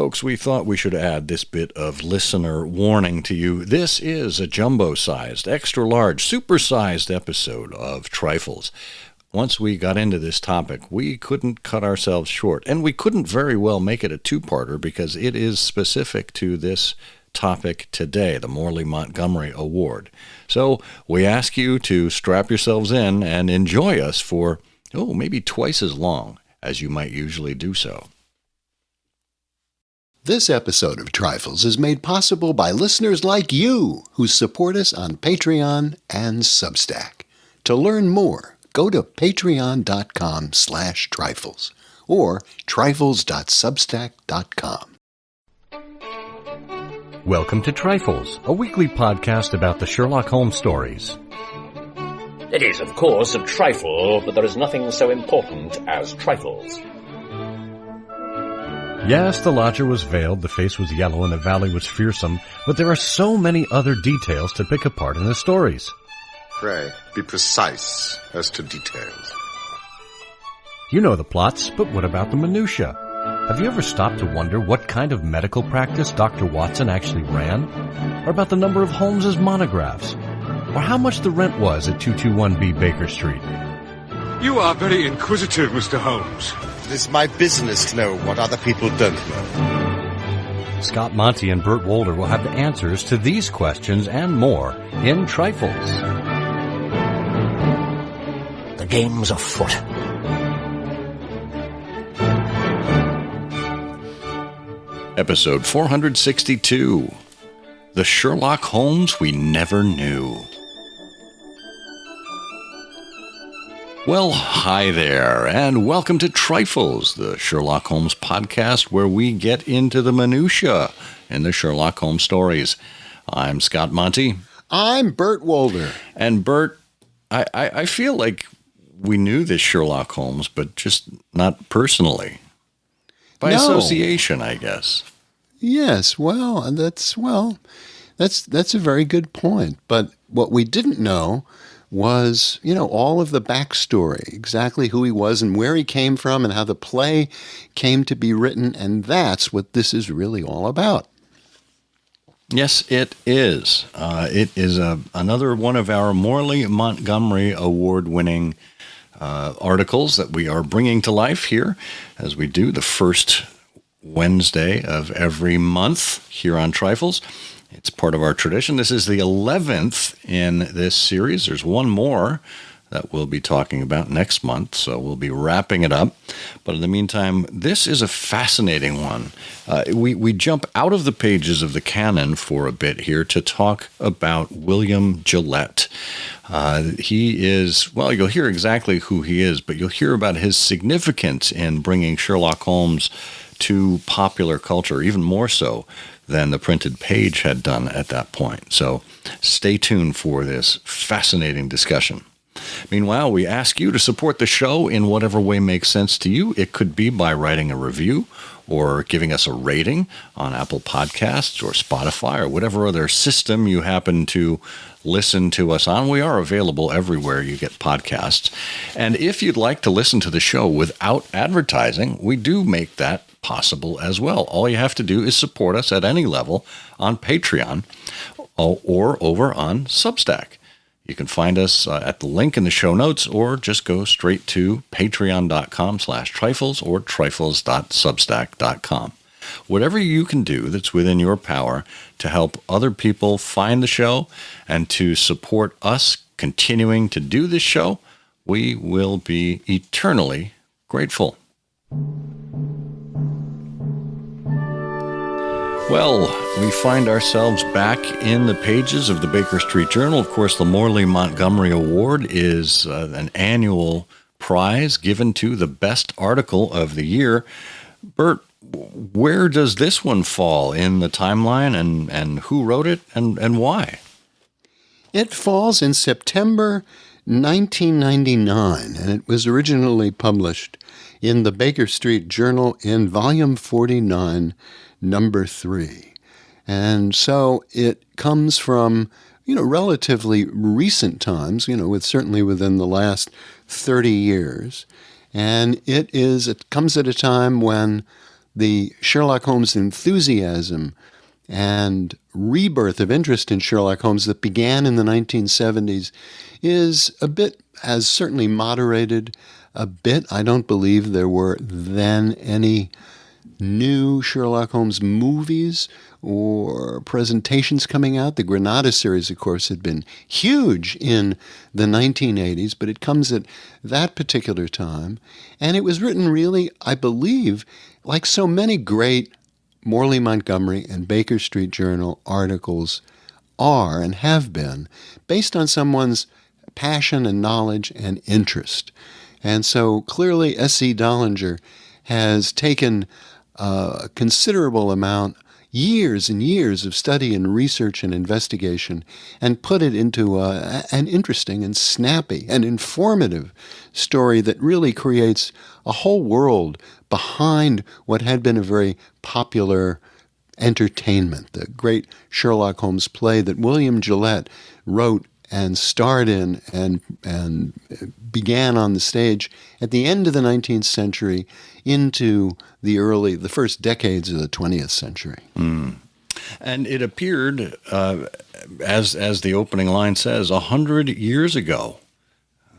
Folks, we thought we should add this bit of listener warning to you. This is a jumbo-sized, extra-large, super-sized episode of Trifles. Once we got into this topic, we couldn't cut ourselves short, and we couldn't very well make it a two-parter because it is specific to this topic today, the Morley-Montgomery Award. So we ask you to strap yourselves in and enjoy us for, maybe twice as long as you might usually do so. This episode of Trifles is made possible by listeners like you who support us on Patreon and Substack. To learn more, go to patreon.com/trifles or trifles.substack.com. Welcome to Trifles, a weekly podcast about the Sherlock Holmes stories. It is, of course, a trifle, but there is nothing so important as trifles. Yes, the lodger was veiled, the face was yellow, and the valley was fearsome, but there are so many other details to pick apart in the stories. Pray, be precise as to details. You know the plots, but what about the minutiae? Have you ever stopped to wonder what kind of medical practice Dr. Watson actually ran? Or about the number of Holmes's monographs? Or how much the rent was at 221B Baker Street? You are very inquisitive, Mr. Holmes. It is my business to know what other people don't know. Scott Monty and Burt Wolder will have the answers to these questions and more in Trifles. The game's afoot. Episode 462, The Sherlock Holmes We Never Knew. Well, hi there, and welcome to Trifles, the Sherlock Holmes podcast where we get into the minutiae in the Sherlock Holmes stories. I'm Scott Monty. I'm Burt Wolder. And Burt, I feel like we knew this Sherlock Holmes, but just not personally. By association, I guess. Yes, that's a very good point. But what we didn't know was, all of the backstory, exactly who he was and where he came from and how the play came to be written. And that's what this is really all about. Yes, it is. It is another one of our Morley-Montgomery Award-winning articles that we are bringing to life here as we do the first Wednesday of every month here on Trifles. It's part of our tradition. This is the 11th in this series. There's one more that we'll be talking about next month, so we'll be wrapping it up. But in the meantime, this is a fascinating one. We jump out of the pages of the canon for a bit here to talk about William Gillette. He is, you'll hear exactly who he is, but you'll hear about his significance in bringing Sherlock Holmes to popular culture, even more so than the printed page had done at that point. So stay tuned for this fascinating discussion. Meanwhile, we ask you to support the show in whatever way makes sense to you. It could be by writing a review or giving us a rating on Apple Podcasts or Spotify or whatever other system you happen to listen to us on. We are available everywhere you get podcasts. And if you'd like to listen to the show without advertising, we do make that possible as well. All you have to do is support us at any level on Patreon or over on Substack. You can find us at the link in the show notes or just go straight to patreon.com/trifles or trifles.substack.com. Whatever you can do that's within your power to help other people find the show and to support us continuing to do this show, we will be eternally grateful. Well, we find ourselves back in the pages of the Baker Street Journal. Of course, the Morley-Montgomery Award is an annual prize given to the best article of the year. Bert, where does this one fall in the timeline, and who wrote it and why? It falls in September 1999, and it was originally published in the Baker Street Journal in volume 49, number 3. And so it comes from, relatively recent times, certainly within the last 30 years. And it comes at a time when the Sherlock Holmes enthusiasm and rebirth of interest in Sherlock Holmes that began in the 1970s has certainly moderated a bit. I don't believe there were then any new Sherlock Holmes movies or presentations coming out. The Granada series, of course, had been huge in the 1980s, but it comes at that particular time. And it was written really, I believe, like so many great Morley-Montgomery and Baker Street Journal articles are and have been, based on someone's passion and knowledge and interest. And so clearly S.C. Dahlinger has taken a considerable amount, years and years of study and research and investigation, and put it into an interesting and snappy and informative story that really creates a whole world behind what had been a very popular entertainment, the great Sherlock Holmes play that William Gillette wrote and starred in and began on the stage at the end of the 19th century into the first decades of the 20th century. And it appeared, as the opening line says, 100 years ago.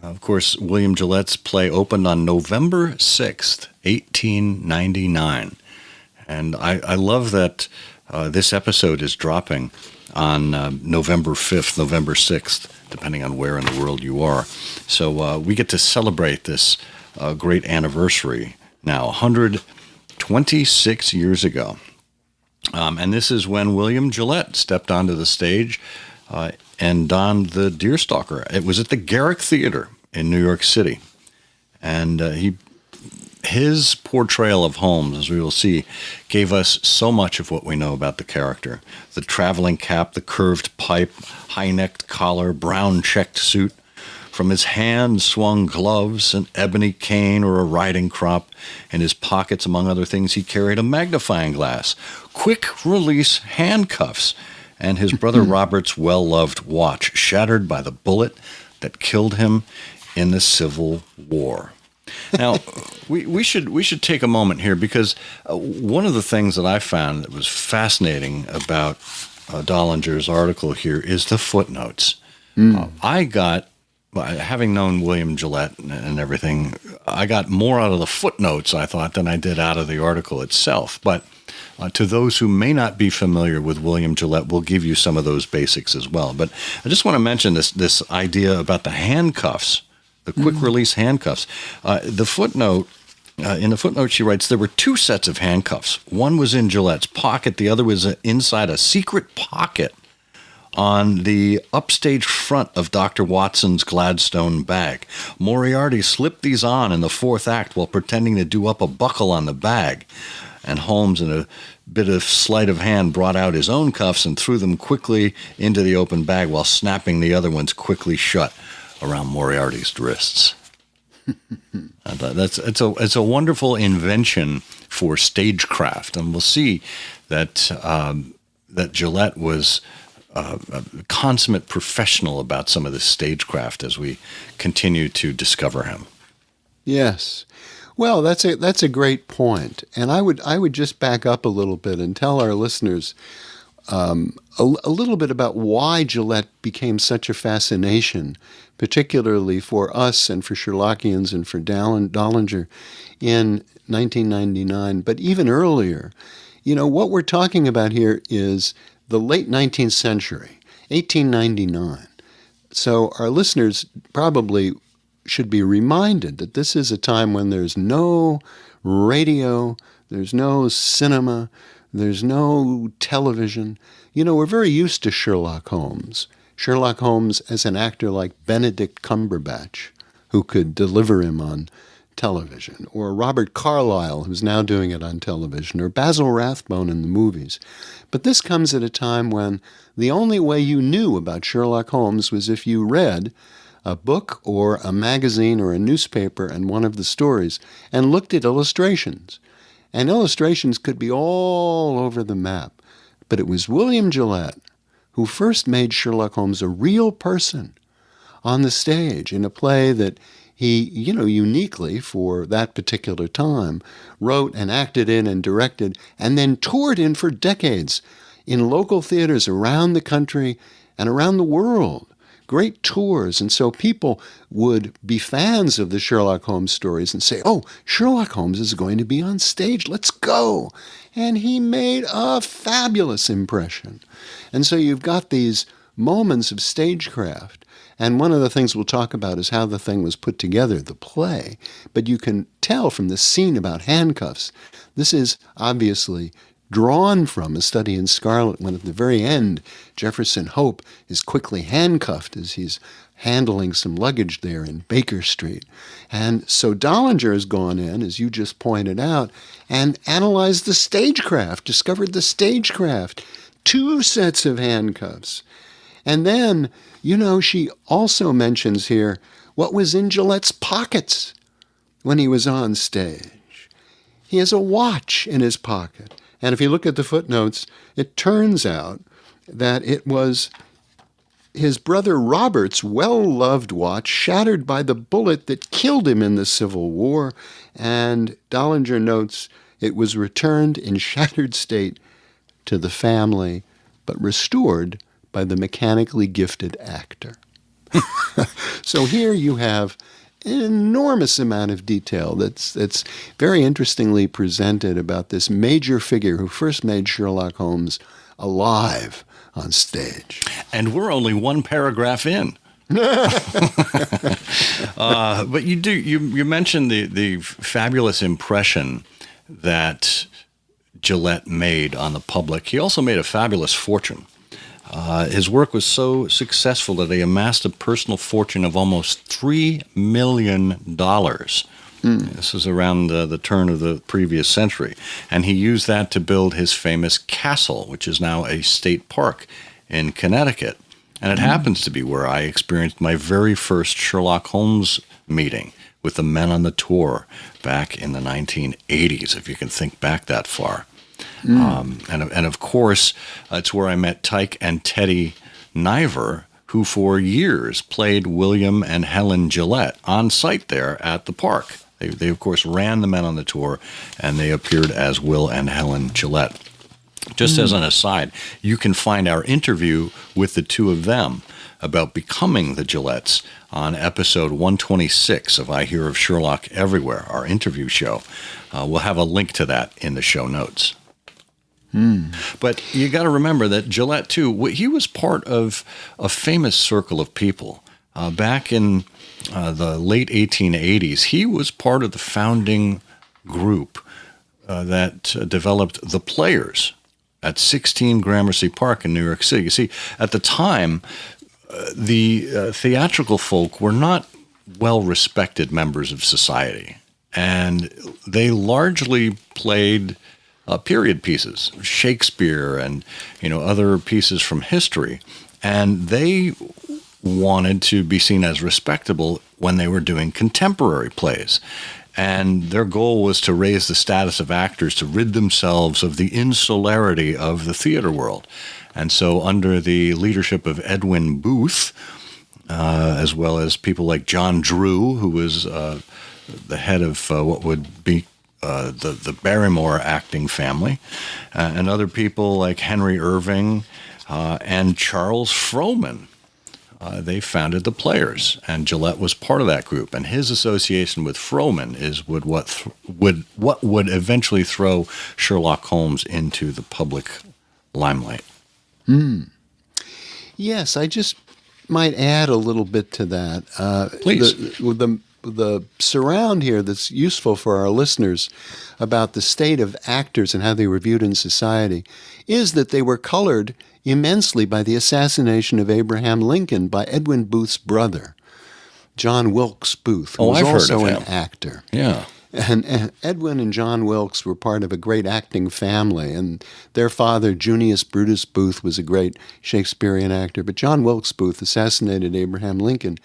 Of course, William Gillette's play opened on November 6th, 1899. And I love that this episode is dropping on November 5th, November 6th, depending on where in the world you are. So we get to celebrate this great anniversary now, 126 years ago. And this is when William Gillette stepped onto the stage and donned the Deerstalker. It was at the Garrick Theater in New York City. And his portrayal of Holmes, as we will see, gave us so much of what we know about the character. The traveling cap, the curved pipe, high-necked collar, brown checked suit. From his hand swung gloves, an ebony cane or a riding crop. In his pockets, among other things, he carried a magnifying glass, quick-release handcuffs, and his brother Robert's well-loved watch, shattered by the bullet that killed him in the Civil War. Now, we should take a moment here, because one of the things that I found that was fascinating about Dahlinger's article here is the footnotes. Having known William Gillette and everything, I got more out of the footnotes, I thought, than I did out of the article itself. But to those who may not be familiar with William Gillette, we'll give you some of those basics as well. But I just want to mention this idea about the handcuffs, the quick-release handcuffs. In the footnote, she writes, there were two sets of handcuffs. One was in Gillette's pocket. The other was inside a secret pocket on the upstage front of Dr. Watson's Gladstone bag. Moriarty slipped these on in the fourth act while pretending to do up a buckle on the bag. And Holmes, in a bit of sleight of hand, brought out his own cuffs and threw them quickly into the open bag while snapping the other ones quickly shut around Moriarty's wrists. It's a wonderful invention for stagecraft, and we'll see that that Gillette was a consummate professional about some of this stagecraft as we continue to discover him. Yes. Well, that's a great point. And I would just back up a little bit and tell our listeners a little bit about why Gillette became such a fascination, particularly for us and for Sherlockians and for Dahlinger in 1999, but even earlier. You know, what we're talking about here is the late 19th century, 1899. So our listeners probably should be reminded that this is a time when there's no radio, there's no cinema, there's no television. You know, we're very used to Sherlock Holmes. Sherlock Holmes as an actor like Benedict Cumberbatch, who could deliver him on television, or Robert Carlyle, who's now doing it on television, or Basil Rathbone in the movies. But this comes at a time when the only way you knew about Sherlock Holmes was if you read a book or a magazine or a newspaper and one of the stories and looked at illustrations. And illustrations could be all over the map. But it was William Gillette who first made Sherlock Holmes a real person on the stage in a play that he, uniquely for that particular time, wrote and acted in and directed and then toured in for decades in local theaters around the country and around the world. Great tours. And so people would be fans of the Sherlock Holmes stories and say, oh, Sherlock Holmes is going to be on stage. Let's go. And he made a fabulous impression. And so you've got these moments of stagecraft. And one of the things we'll talk about is how the thing was put together, the play. But you can tell from the scene about handcuffs, this is obviously drawn from A Study in Scarlet, when at the very end, Jefferson Hope is quickly handcuffed as he's handling some luggage there in Baker Street. And so Dahlinger has gone in, as you just pointed out, and analyzed the stagecraft, discovered the stagecraft, 2 sets of handcuffs. And then, she also mentions here what was in Gillette's pockets when he was on stage. He has a watch in his pocket. And if you look at the footnotes, it turns out that it was his brother Robert's well-loved watch, shattered by the bullet that killed him in the Civil War. And Dahlinger notes it was returned in shattered state to the family, but restored by the mechanically gifted actor. So here you have an enormous amount of detail that's very interestingly presented about this major figure who first made Sherlock Holmes alive on stage. And we're only 1 paragraph in. But you mentioned the fabulous impression that Gillette made on the public. He also made a fabulous fortune. His work was so successful that he amassed a personal fortune of almost $3 million. This was around the turn of the previous century. And he used that to build his famous castle, which is now a state park in Connecticut. And it happens to be where I experienced my very first Sherlock Holmes meeting with the men on the tour back in the 1980s, if you can think back that far. And of course, it's where I met Tyke and Teddy Niver, who for years played William and Helen Gillette on site there at the park. They of course, ran the men on the tour, and they appeared as Will and Helen Gillette. Just as an aside, you can find our interview with the 2 of them about becoming the Gillettes on episode 126 of I Hear of Sherlock Everywhere, our interview show. We'll have a link to that in the show notes. But you got to remember that Gillette, too, he was part of a famous circle of people. Back in the late 1880s, he was part of the founding group that developed The Players at 16 Gramercy Park in New York City. You see, at the time, the theatrical folk were not well-respected members of society, and they largely played period pieces, Shakespeare and other pieces from history, and they wanted to be seen as respectable when they were doing contemporary plays. And their goal was to raise the status of actors, to rid themselves of the insularity of the theater world. And so under the leadership of Edwin Booth, as well as people like John Drew, who was the head of what would be the Barrymore acting family, and other people like Henry Irving and Charles Frohman. They founded the Players, and Gillette was part of that group. And his association with Frohman is what would eventually throw Sherlock Holmes into the public limelight. Yes, I just might add a little bit to that. Please. The surround here that's useful for our listeners about the state of actors and how they were viewed in society is that they were colored immensely by the assassination of Abraham Lincoln by Edwin Booth's brother, John Wilkes Booth, who was I've also heard of an him. actor. Yeah. And Edwin and John Wilkes were part of a great acting family, and their father, Junius Brutus Booth, was a great Shakespearean actor. But John Wilkes Booth assassinated Abraham Lincoln.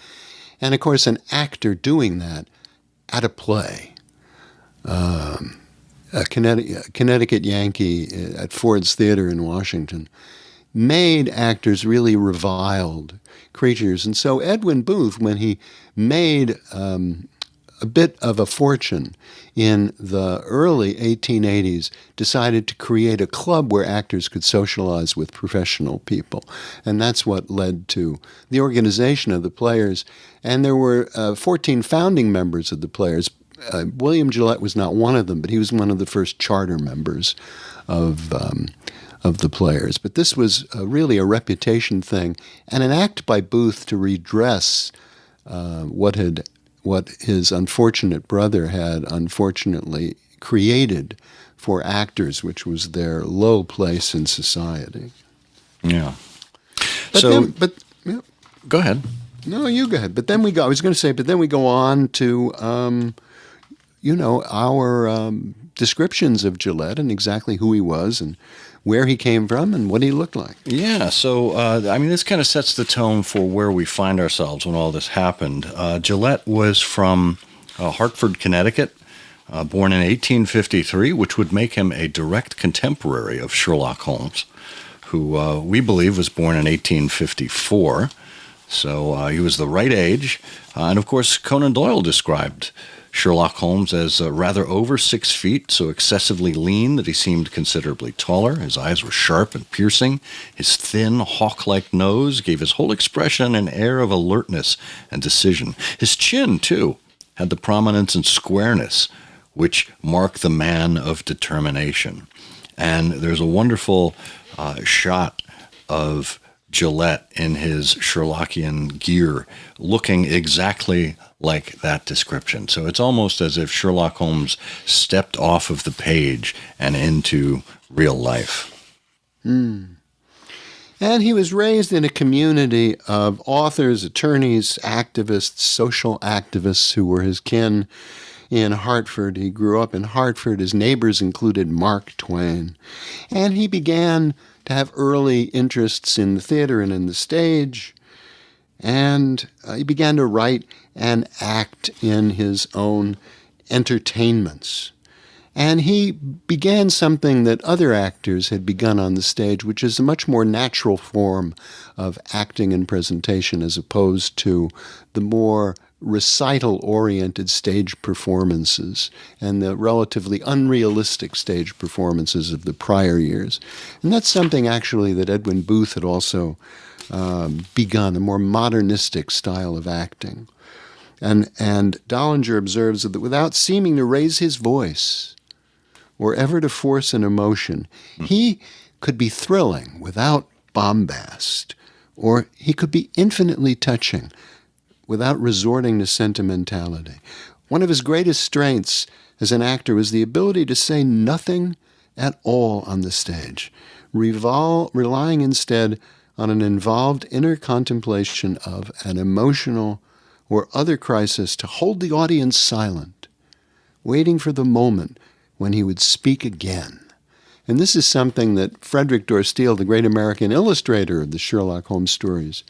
And, of course, an actor doing that at a play, a Connecticut Yankee at Ford's Theater in Washington, made actors really reviled creatures. And so Edwin Booth, when he made a bit of a fortune in the early 1880s, decided to create a club where actors could socialize with professional people. And that's what led to the organization of the Players. And there were 14 founding members of the Players. William Gillette was not one of them, but he was one of the first charter members of the Players. But this was really a reputation thing, and an act by Booth to redress what his unfortunate brother had unfortunately created for actors, which was their low place in society. Yeah. But yeah. Go ahead. No, you go ahead. But then we go on to, our descriptions of Gillette and exactly who he was and where he came from and what he looked like. Yeah, so, this kind of sets the tone for where we find ourselves when all this happened. Gillette was from Hartford, Connecticut, born in 1853, which would make him a direct contemporary of Sherlock Holmes, who we believe was born in 1854. So he was the right age. And, of course, Conan Doyle described Sherlock Holmes as rather over 6 feet, so excessively lean that he seemed considerably taller. His eyes were sharp and piercing. His thin, hawk-like nose gave his whole expression an air of alertness and decision. His chin, too, had the prominence and squareness which mark the man of determination. And there's a wonderful shot of Gillette in his Sherlockian gear looking exactly like that description. So it's almost as if Sherlock Holmes stepped off of the page and into real life. And he was raised in a community of authors, attorneys, activists, social activists who were his kin in Hartford. He grew up in Hartford. His neighbors included Mark Twain. And he began to have early interests in the theater and in the stage. And he began to write and act in his own entertainments. And he began something that other actors had begun on the stage, which is a much more natural form of acting and presentation as opposed to the more recital-oriented stage performances and the relatively unrealistic stage performances of the prior years. And that's something actually that Edwin Booth had also begun, a more modernistic style of acting. And Dahlinger observes that without seeming to raise his voice or ever to force an emotion, he could be thrilling without bombast, or he could be infinitely touching without resorting to sentimentality. One of his greatest strengths as an actor was the ability to say nothing at all on the stage, relying instead on an involved inner contemplation of an emotional or other crisis to hold the audience silent, waiting for the moment when he would speak again. And this is something that Frederick Dorsteel, the great American illustrator of the Sherlock Holmes stories,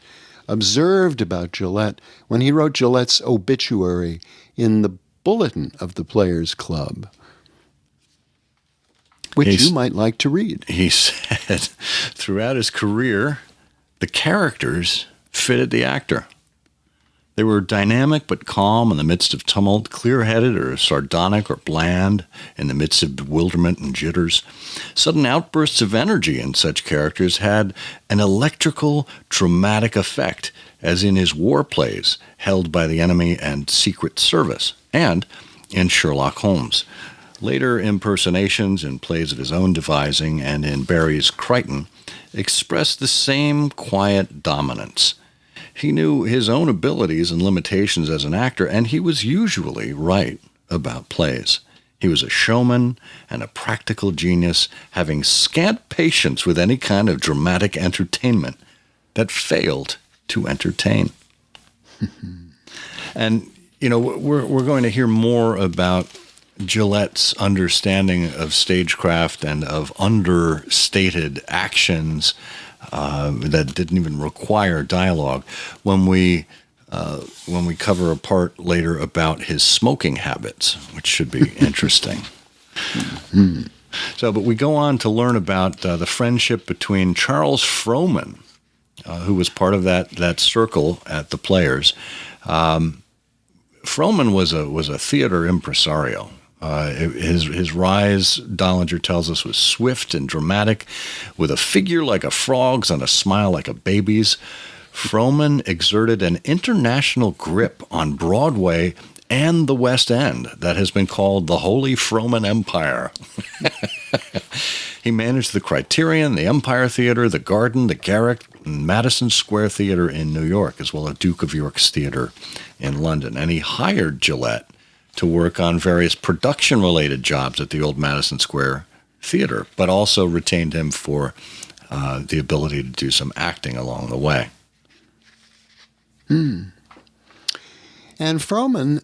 observed about Gillette when he wrote Gillette's obituary in the bulletin of the Players Club, which you might like to read. He said, throughout his career, the characters fitted the actor. They were dynamic but calm in the midst of tumult, clear-headed or sardonic or bland in the midst of bewilderment and jitters. Sudden outbursts of energy in such characters had an electrical, dramatic effect, as in his war plays held by the enemy and Secret Service, and in Sherlock Holmes. Later impersonations in plays of his own devising and in Barrie's Crichton expressed the same quiet dominance. He knew his own abilities and limitations as an actor, and he was usually right about plays. He was a showman and a practical genius, having scant patience with any kind of dramatic entertainment that failed to entertain. And, we're going to hear more about Gillette's understanding of stagecraft and of understated actions that didn't even require dialogue when we cover a part later about his smoking habits, which should be interesting. So, but we go on to learn about the friendship between Charles Frohman, who was part of that circle at the Players. Frohman was a theater impresario. His rise, Dahlinger tells us, was swift and dramatic, with a figure like a frog's and a smile like a baby's. Frohman exerted an international grip on Broadway and the West End that has been called the Holy Frohman Empire. He managed the Criterion, the Empire Theater, the Garden, the Garrick, and Madison Square Theater in New York, as well as Duke of York's Theater in London. And he hired Gillette to work on various production-related jobs at the old Madison Square Theater, but also retained him for the ability to do some acting along the way. And Frohman,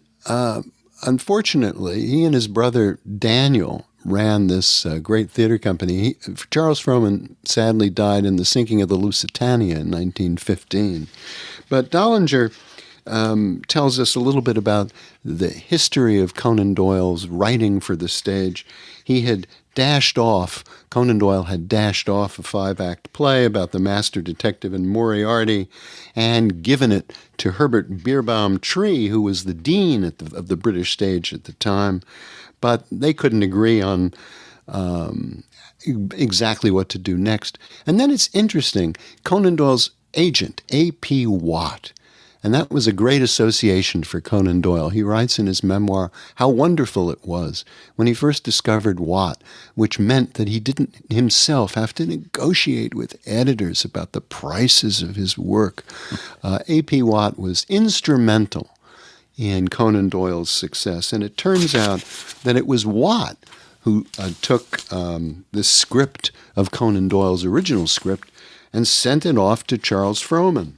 unfortunately, he and his brother Daniel ran this great theater company. Charles Frohman sadly died in the sinking of the Lusitania in 1915. But Dahlinger tells us a little bit about the history of Conan Doyle's writing for the stage. Conan Doyle had dashed off a 5-act play about the master detective and Moriarty and given it to Herbert Beerbohm Tree, who was the dean of the British stage at the time. But they couldn't agree on exactly what to do next. And then it's interesting, Conan Doyle's agent, A.P. Watt, and that was a great association for Conan Doyle. He writes in his memoir how wonderful it was when he first discovered Watt, which meant that he didn't himself have to negotiate with editors about the prices of his work. A.P. Watt was instrumental in Conan Doyle's success, and it turns out that it was Watt who took this script of Conan Doyle's original script and sent it off to Charles Frohman.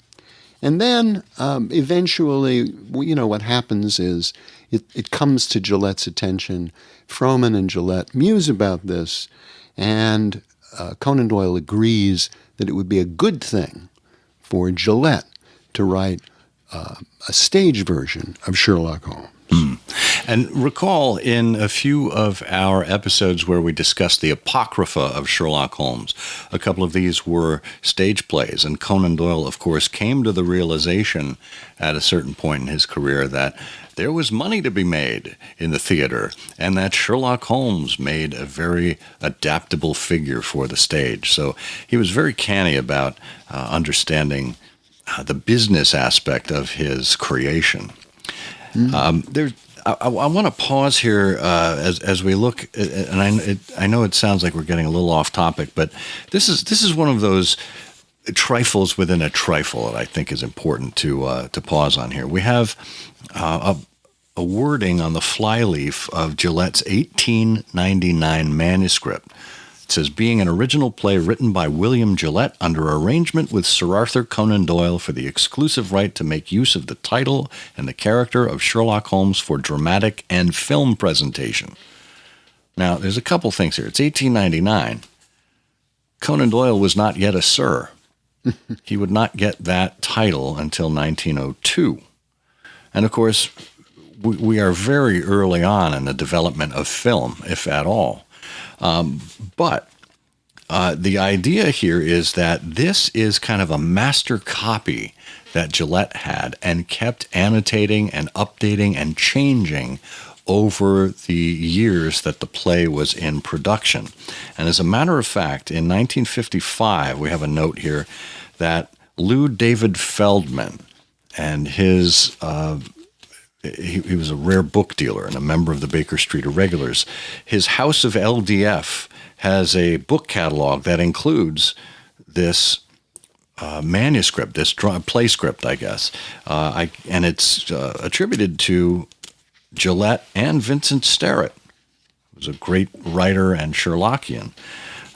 And then eventually, what happens is it comes to Gillette's attention. Frohman and Gillette muse about this, and Conan Doyle agrees that it would be a good thing for Gillette to write a stage version of Sherlock Holmes. And recall in a few of our episodes where we discussed the Apocrypha of Sherlock Holmes, a couple of these were stage plays, and Conan Doyle, of course, came to the realization at a certain point in his career that there was money to be made in the theater, and that Sherlock Holmes made a very adaptable figure for the stage. So he was very canny about understanding the business aspect of his creation. I want to pause here as we look, and I know it sounds like we're getting a little off topic, but this is one of those trifles within a trifle that I think is important to pause on here. We have a wording on the flyleaf of Gillette's 1899 manuscript. It says, being an original play written by William Gillette under arrangement with Sir Arthur Conan Doyle for the exclusive right to make use of the title and the character of Sherlock Holmes for dramatic and film presentation. Now, there's a couple things here. It's 1899. Conan Doyle was not yet a Sir. He would not get that title until 1902. And of course, we are very early on in the development of film, if at all. But the idea here is that this is kind of a master copy that Gillette had and kept annotating and updating and changing over the years that the play was in production. And as a matter of fact, in 1955, we have a note here that Lou David Feldman and his he was a rare book dealer and a member of the Baker Street Irregulars. His House of LDF has a book catalog that includes this manuscript, this play script, I guess. And it's attributed to Gillette and Vincent Sterrett, who was a great writer and Sherlockian.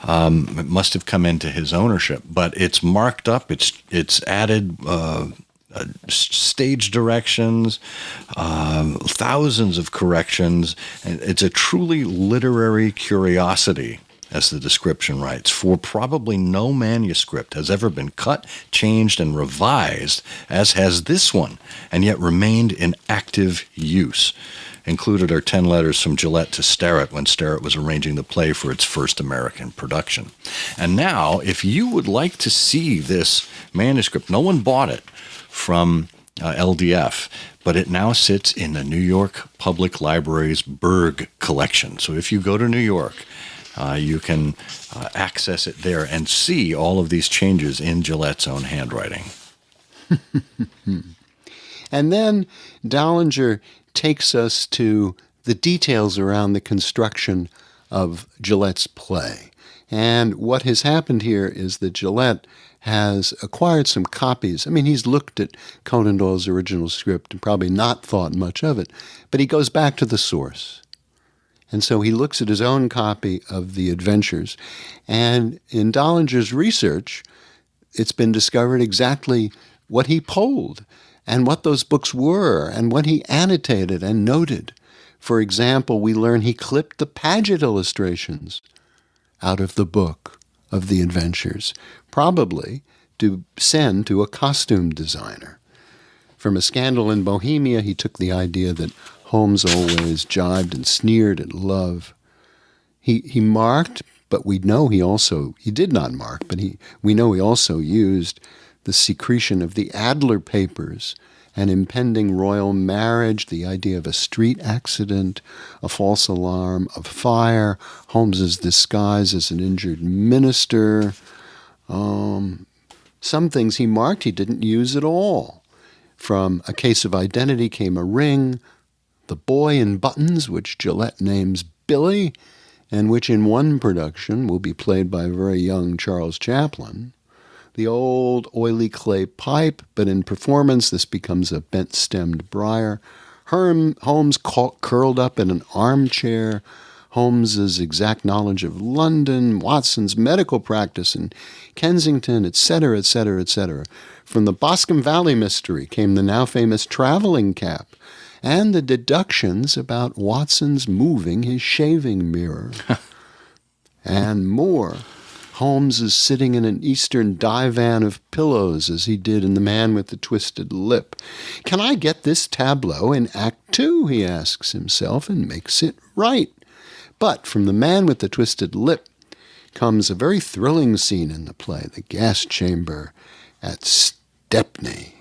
It must have come into his ownership, but it's marked up. It's added stage directions, thousands of corrections. And it's a truly literary curiosity as the description writes, for probably no manuscript has ever been cut, changed, and revised as has this one, and yet remained in active use. Included are 10 letters from Gillette to Starrett when Starrett was arranging the play for its first American production. And now, if you would like to see this manuscript, no one bought it from LDF, but it now sits in the New York Public Library's Berg collection. So if you go to New York, you can access it there and see all of these changes in Gillette's own handwriting. And then Dahlinger takes us to the details around the construction of Gillette's play. And what has happened here is that Gillette has acquired some copies. I mean, he's looked at Conan Doyle's original script and probably not thought much of it, but he goes back to the source. And so he looks at his own copy of The Adventures. And in Dahlinger's research, it's been discovered exactly what he polled and what those books were and what he annotated and noted. For example, we learn he clipped the Paget illustrations out of the book of The Adventures, probably to send to a costume designer. From A Scandal in Bohemia, he took the idea that Holmes always jibed and sneered at love. He marked, but we know he did not mark, but we know he also used the secretion of the Adler papers, an impending royal marriage, the idea of a street accident, a false alarm, a fire, Holmes's disguise as an injured minister. Some things he marked he didn't use at all. From A Case of Identity came a ring, the boy in buttons, which Gillette names Billy, and which in one production will be played by a very young Charles Chaplin. The old oily clay pipe, but in performance this becomes a bent-stemmed briar. Holmes curled up in an armchair. Holmes's exact knowledge of London, Watson's medical practice in Kensington, etc., etc., etc. From the Boscombe Valley mystery came the now famous traveling cap and the deductions about Watson's moving his shaving mirror. And more. Holmes is sitting in an Eastern divan of pillows as he did in The Man with the Twisted Lip. Can I get this tableau in Act 2, he asks himself, and makes it right. But from The Man with the Twisted Lip comes a very thrilling scene in the play, the gas chamber at Stepney.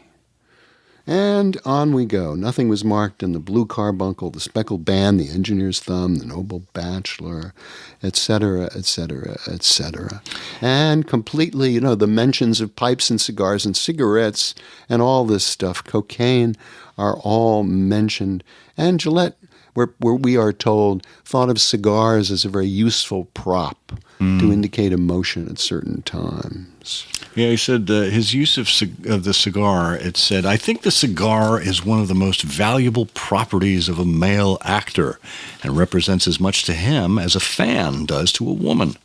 And on we go. Nothing was marked in the Blue Carbuncle, the Speckled Band, the Engineer's Thumb, the Noble Bachelor, etc., etc., etc. And completely, the mentions of pipes and cigars and cigarettes and all this stuff, cocaine, are all mentioned. And Gillette, where we are told, thought of cigars as a very useful prop to indicate emotion at certain times. Yeah, he said his use of the cigar, it said, I think the cigar is one of the most valuable properties of a male actor and represents as much to him as a fan does to a woman.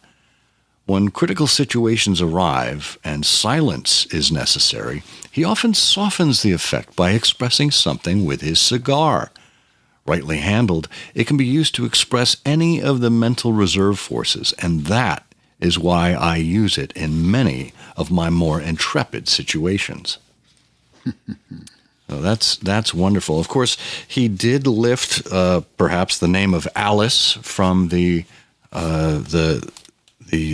When critical situations arrive and silence is necessary, he often softens the effect by expressing something with his cigar. Rightly handled, it can be used to express any of the mental reserve forces, and that is why I use it in many of my more intrepid situations. So that's wonderful. Of course, he did lift perhaps the name of Alice from the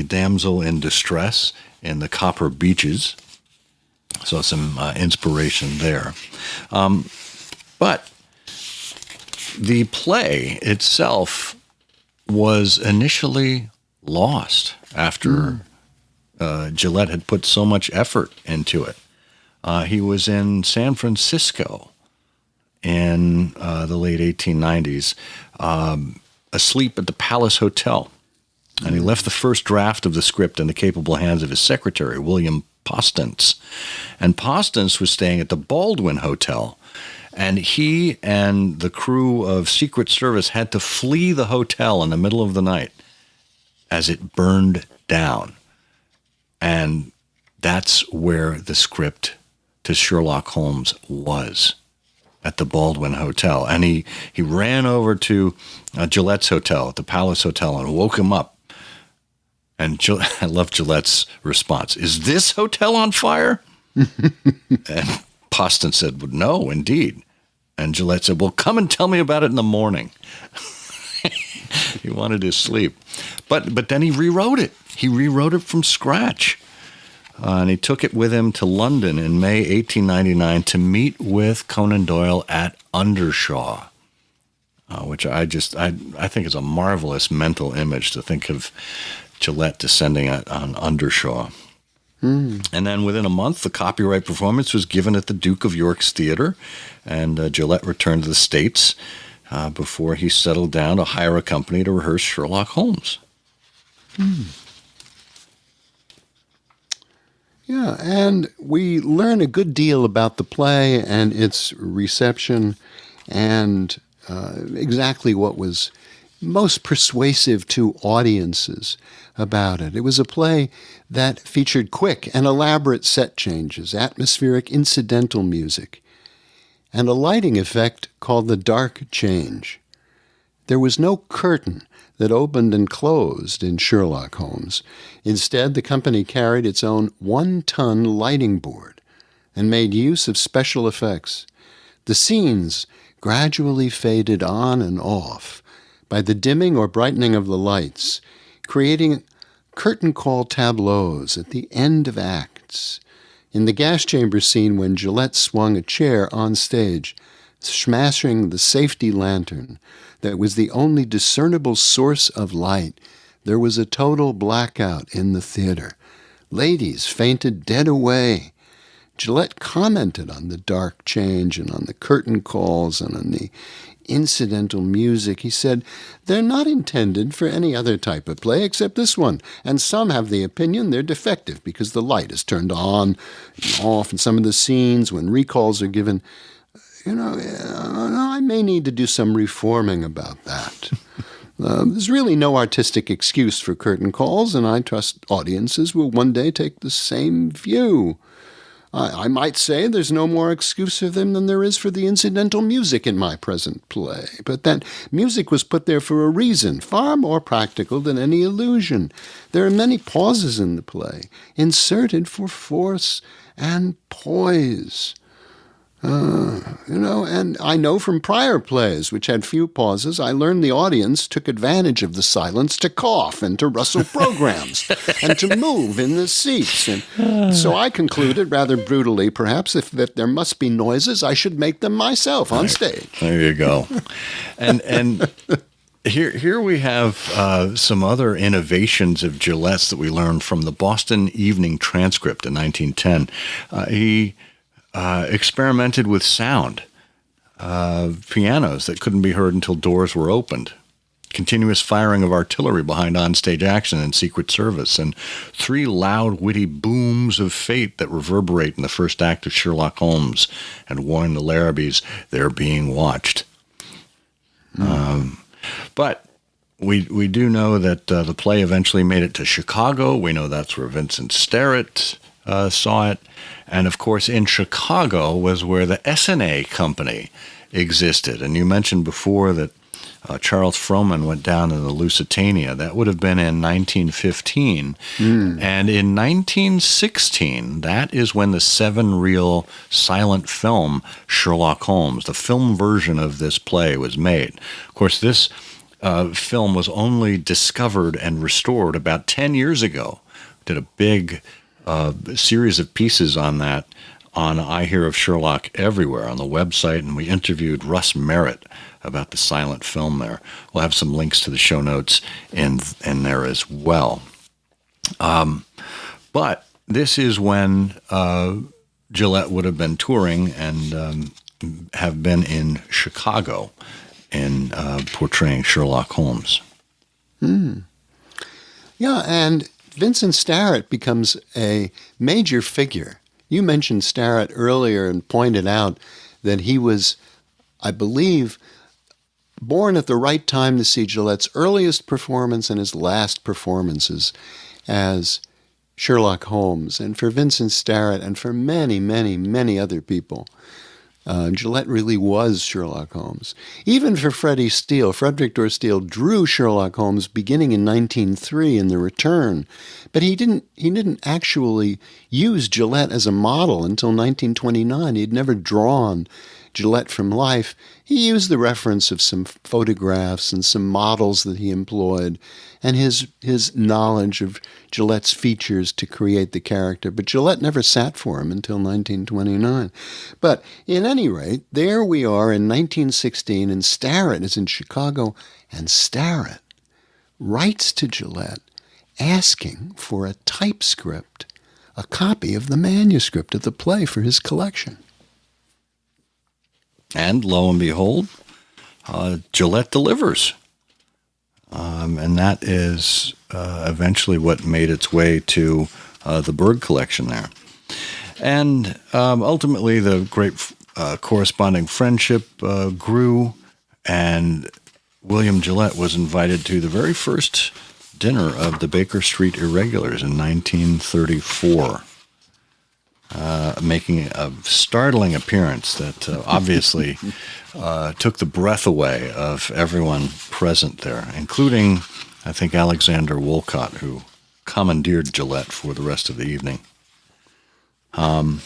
damsel in distress in the Copper Beeches. So some inspiration there. But the play itself was initially lost after Gillette had put so much effort into it. He was in San Francisco in the late 1890s, asleep at the Palace Hotel. And he left the first draft of the script in the capable hands of his secretary, William Postance. And Postance was staying at the Baldwin Hotel. And he and the crew of Secret Service had to flee the hotel in the middle of the night as it burned down. And that's where the script to Sherlock Holmes was, at the Baldwin Hotel. And he ran over to Gillette's hotel, at the Palace Hotel, and woke him up And I love Gillette's response. Is this hotel on fire? And Poston said, well, no, indeed. And Gillette said, well, come and tell me about it in the morning. He wanted his sleep. But then he rewrote it. He rewrote it from scratch. And he took it with him to London in May 1899 to meet with Conan Doyle at Undershaw, which I think is a marvelous mental image to think of Gillette descending on Undershaw. And then within a month, the copyright performance was given at the Duke of York's Theatre, and Gillette returned to the States before he settled down to hire a company to rehearse Sherlock Holmes. Yeah, and we learn a good deal about the play and its reception and exactly what was most persuasive to audiences about it. It was a play that featured quick and elaborate set changes, atmospheric incidental music, and a lighting effect called the dark change. There was no curtain that opened and closed in Sherlock Holmes. Instead, the company carried its own 1-ton lighting board and made use of special effects. The scenes gradually faded on and off by the dimming or brightening of the lights, creating curtain call tableaus at the end of acts. In the gas chamber scene, when Gillette swung a chair on stage, smashing the safety lantern that was the only discernible source of light, there was a total blackout in the theater. Ladies fainted dead away. Gillette commented on the dark change and on the curtain calls and on the incidental music. He said, they're not intended for any other type of play except this one, and some have the opinion they're defective because the light is turned on and off in some of the scenes when recalls are given. I may need to do some reforming about that. There's really no artistic excuse for curtain calls, and I trust audiences will one day take the same view. I might say there's no more excuse for them than there is for the incidental music in my present play, but that music was put there for a reason, far more practical than any illusion. There are many pauses in the play, inserted for force and poise. And I know from prior plays, which had few pauses, I learned the audience took advantage of the silence to cough and to rustle programs and to move in the seats. And so I concluded, rather brutally perhaps, if there must be noises, I should make them myself on stage. There you go. And here we have some other innovations of Gillette's that we learned from the Boston Evening Transcript in 1910. He experimented with sound, pianos that couldn't be heard until doors were opened, continuous firing of artillery behind onstage action and Secret Service, and 3 loud, witty booms of fate that reverberate in the first act of Sherlock Holmes and warn the Larrabees they're being watched. But we do know that the play eventually made it to Chicago. We know that's where Vincent Starrett saw it. And, of course, in Chicago was where the S&A Company existed. And you mentioned before that Charles Frohman went down in the Lusitania. That would have been in 1915. And in 1916, that is when the 7-reel silent film Sherlock Holmes, the film version of this play, was made. Of course, this film was only discovered and restored about 10 years ago. Did a big series of pieces on that on I Hear of Sherlock Everywhere on the website, and we interviewed Russ Merritt about the silent film there. We'll have some links to the show notes in there as well. But this is when Gillette would have been touring and have been in Chicago in portraying Sherlock Holmes. Yeah, and Vincent Starrett becomes a major figure. You mentioned Starrett earlier and pointed out that he was, I believe, born at the right time to see Gillette's earliest performance and his last performances as Sherlock Holmes. And for Vincent Starrett and for many, many, many other people, Gillette really was Sherlock Holmes. Even for Frederick Dorr Steele drew Sherlock Holmes beginning in 1903 in The Return, but he didn't actually use Gillette as a model until 1929. He'd never drawn Gillette from life. He used the reference of some photographs and some models that he employed and his knowledge of Gillette's features to create the character. But Gillette never sat for him until 1929. But in any rate, there we are in 1916, and Starrett is in Chicago, and Starrett writes to Gillette asking for a typescript, a copy of the manuscript of the play for his collection. And lo and behold, Gillette delivers. And that is eventually what made its way to the Berg collection there. And ultimately, the great corresponding friendship grew, and William Gillette was invited to the very first dinner of the Baker Street Irregulars in 1934. Making a startling appearance that obviously took the breath away of everyone present there, including, I think, Alexander Wolcott, who commandeered Gillette for the rest of the evening. But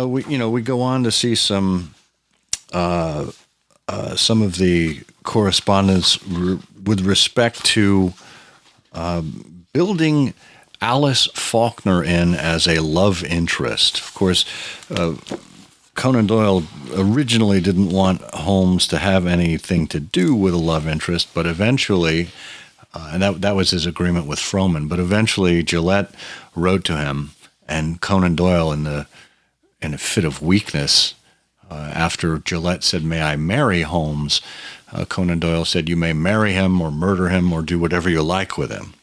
we go on to see some of the correspondence with respect to building Alice Faulkner in as a love interest. Of course, Conan Doyle originally didn't want Holmes to have anything to do with a love interest, but eventually, and that was his agreement with Frohman, but eventually Gillette wrote to him, and Conan Doyle, in a fit of weakness, after Gillette said, "May I marry Holmes?" Conan Doyle said, "You may marry him or murder him or do whatever you like with him."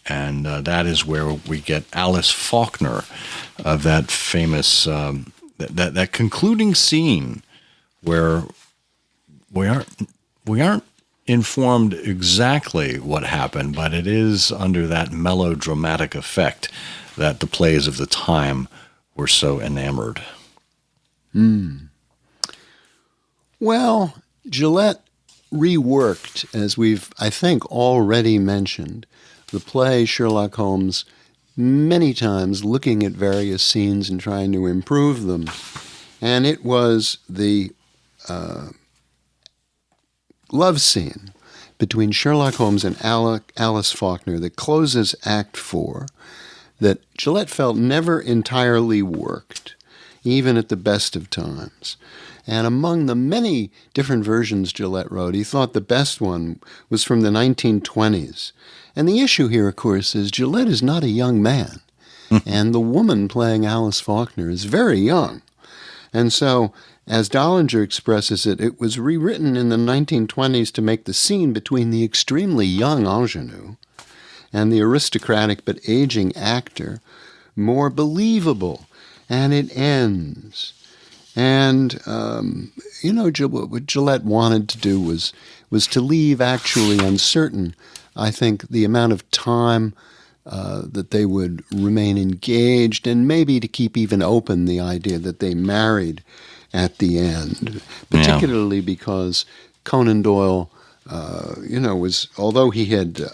And that is where we get Alice Faulkner of that famous, that concluding scene where we aren't informed exactly what happened, but it is under that melodramatic effect that the plays of the time were so enamored. Well, Gillette reworked, as we've, I think, already mentioned, the play Sherlock Holmes many times, looking at various scenes and trying to improve them. And it was the love scene between Sherlock Holmes and Alice Faulkner that closes Act 4 that Gillette felt never entirely worked, even at the best of times. And among the many different versions Gillette wrote, he thought the best one was from the 1920s. And the issue here, of course, is Gillette is not a young man. And the woman playing Alice Faulkner is very young. And so, as Dahlinger expresses it, it was rewritten in the 1920s to make the scene between the extremely young ingenue and the aristocratic but aging actor more believable. And it ends. And, what Gillette wanted to do was to leave actually uncertain, I think, the amount of time that they would remain engaged, and maybe to keep even open the idea that they married at the end, particularly because Conan Doyle, was, although he had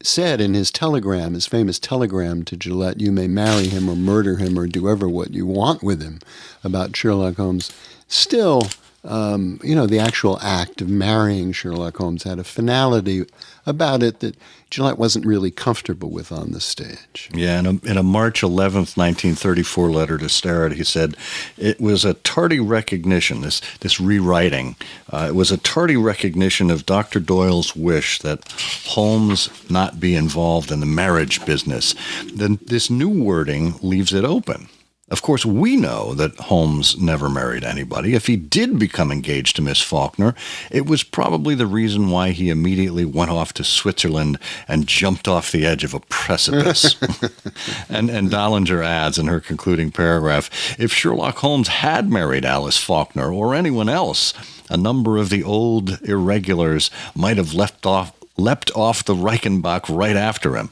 said in his telegram, his famous telegram to Gillette, "You may marry him or murder him or do ever what you want with him," about Sherlock Holmes, still, the actual act of marrying Sherlock Holmes had a finality about it that Gillette wasn't really comfortable with on the stage. Yeah, in a March 11th, 1934 letter to Starrett, he said, "It was a tardy recognition, this rewriting, it was a tardy recognition of Dr. Doyle's wish that Holmes not be involved in the marriage business. Then this new wording leaves it open. Of course, we know that Holmes never married anybody. If he did become engaged to Miss Faulkner, it was probably the reason why he immediately went off to Switzerland and jumped off the edge of a precipice." And Dahlinger adds in her concluding paragraph, "If Sherlock Holmes had married Alice Faulkner or anyone else, a number of the old irregulars might have leapt off the Reichenbach right after him."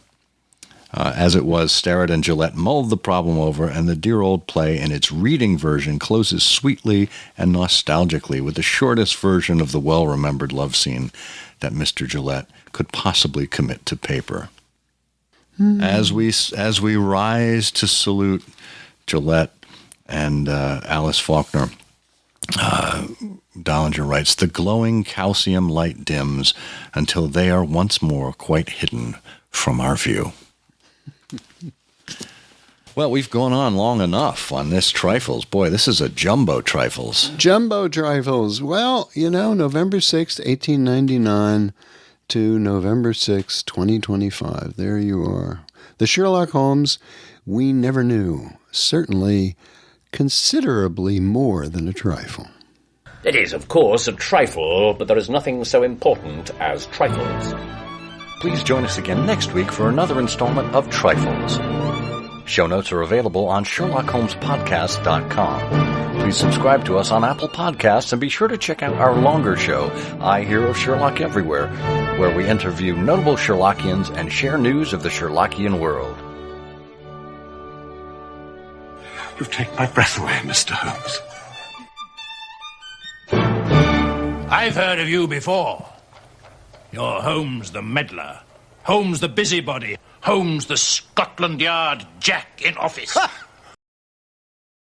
As it was, Starrett and Gillette mulled the problem over, and the dear old play in its reading version closes sweetly and nostalgically with the shortest version of the well-remembered love scene that Mr. Gillette could possibly commit to paper. As we rise to salute Gillette and Alice Faulkner, Dahlinger writes, "The glowing calcium light dims until they are once more quite hidden from our view." Well, we've gone on long enough on this Trifles. Boy, this is a jumbo Trifles. Jumbo Trifles. Well, November 6th, 1899 to November 6th, 2025. There you are. The Sherlock Holmes we never knew. Certainly considerably more than a trifle. It is, of course, a trifle, but there is nothing so important as trifles. Please join us again next week for another installment of Trifles. Show notes are available on SherlockHolmesPodcast.com. Please subscribe to us on Apple Podcasts and be sure to check out our longer show, I Hear of Sherlock Everywhere, where we interview notable Sherlockians and share news of the Sherlockian world. You've taken my breath away, Mr. Holmes. I've heard of you before. You're Holmes the meddler, Holmes the busybody, Holmes the Scotland Yard Jack in office.